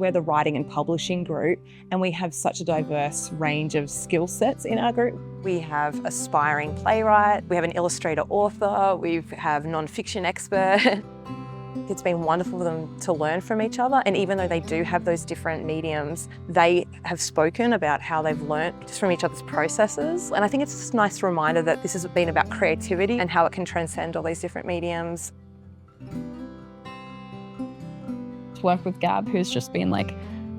We're the writing and publishing group, and we have such a diverse range of skill sets in our group. We have aspiring playwright, we have an illustrator author, we have nonfiction expert. It's been wonderful for them to learn from each other, and even though they do have those different mediums, they have spoken about how they've learnt just from each other's processes. And I think it's just a nice reminder that this has been about creativity and how it can transcend all these different mediums. To work with Gab, who's just been like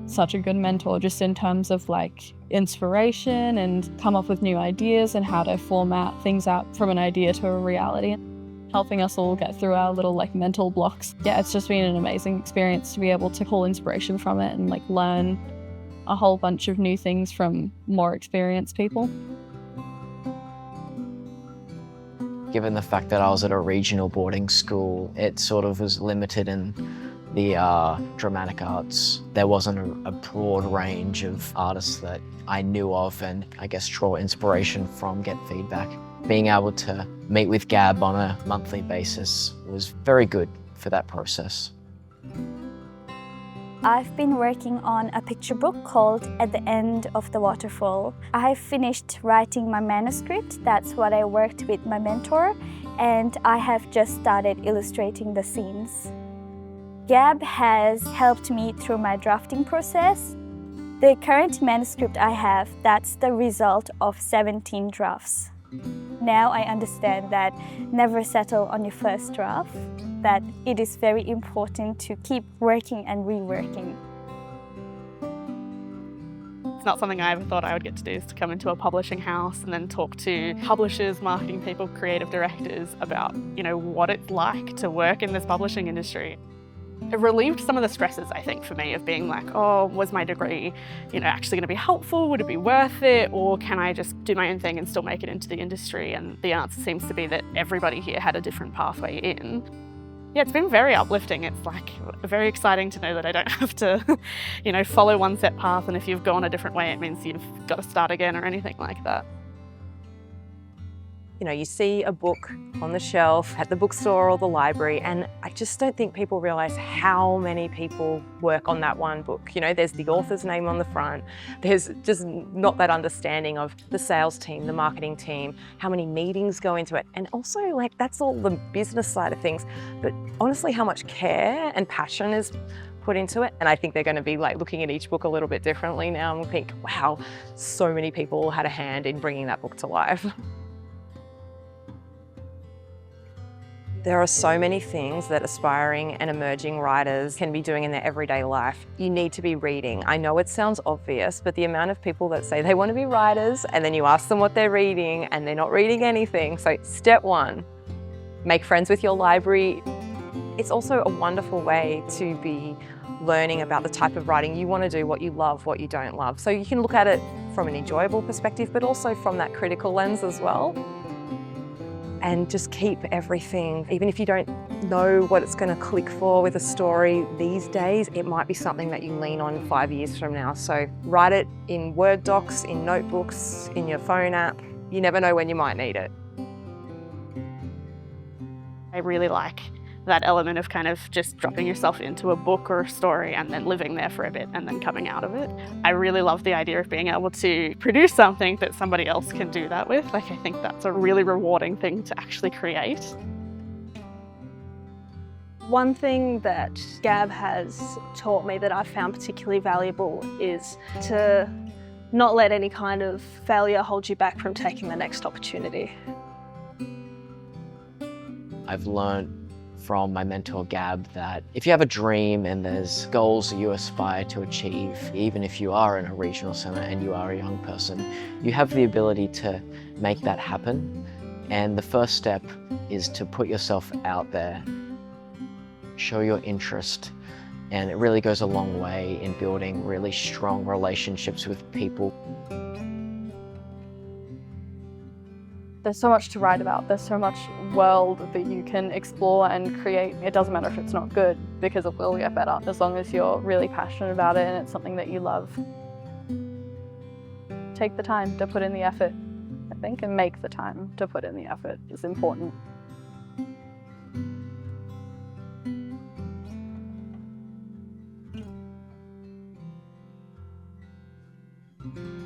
such a good mentor just in terms of like inspiration and come up with new ideas and how to format things out from an idea to a reality, helping us all get through our little like mental blocks. Yeah, it's just been an amazing experience to be able to pull inspiration from it and like learn a whole bunch of new things from more experienced people. Given the fact that I was at a regional boarding school, it sort of was limited in the dramatic arts. There wasn't a broad range of artists that I knew of and I guess draw inspiration from, get feedback. Being able to meet with Gab on a monthly basis was very good for that process. I've been working on a picture book called At the End of the Waterfall. I have finished writing my manuscript. That's what I worked with my mentor, and I have just started illustrating the scenes. Gab has helped me through my drafting process. The current manuscript I have, that's the result of 17 drafts. Now I understand that never settle on your first draft, that it is very important to keep working and reworking. It's not something I ever thought I would get to do, is to come into a publishing house and then talk to publishers, marketing people, creative directors about, what it's like to work in this publishing industry. It relieved some of the stresses, I think, for me of being like, oh, was my degree, actually going to be helpful? Would it be worth it? Or can I just do my own thing and still make it into the industry? And the answer seems to be that everybody here had a different pathway in. Yeah, it's been very uplifting. It's like very exciting to know that I don't have to, follow one set path. And if you've gone a different way, it means you've got to start again or anything like that. You see a book on the shelf at the bookstore or the library, and I just don't think people realise how many people work on that one book. There's the author's name on the front. There's just not that understanding of the sales team, the marketing team, how many meetings go into it. And also, that's all the business side of things. But honestly, how much care and passion is put into it. And I think they're going to be looking at each book a little bit differently now and think, wow, so many people had a hand in bringing that book to life. There are so many things that aspiring and emerging writers can be doing in their everyday life. You need to be reading. I know it sounds obvious, but the amount of people that say they want to be writers and then you ask them what they're reading and they're not reading anything. So step one, make friends with your library. It's also a wonderful way to be learning about the type of writing you want to do, what you love, what you don't love. So you can look at it from an enjoyable perspective, but also from that critical lens as well. And just keep everything, even if you don't know what it's going to click for with a story these days, it might be something that you lean on 5 years from now. So write it in Word docs, in notebooks, in your phone app. You never know when you might need it. I really like that element of kind of just dropping yourself into a book or a story and then living there for a bit and then coming out of it. I really love the idea of being able to produce something that somebody else can do that with. I think that's a really rewarding thing to actually create. One thing that Gab has taught me that I've found particularly valuable is to not let any kind of failure hold you back from taking the next opportunity. I've learned from my mentor Gab that if you have a dream and there's goals that you aspire to achieve, even if you are in a regional centre and you are a young person, you have the ability to make that happen. And the first step is to put yourself out there, show your interest, and it really goes a long way in building really strong relationships with people. There's so much to write about. There's so much world that you can explore and create. It doesn't matter if it's not good, because it will get better as long as you're really passionate about it and it's something that you love. Take the time to put in the effort, I think, and make the time to put in the effort is important. you.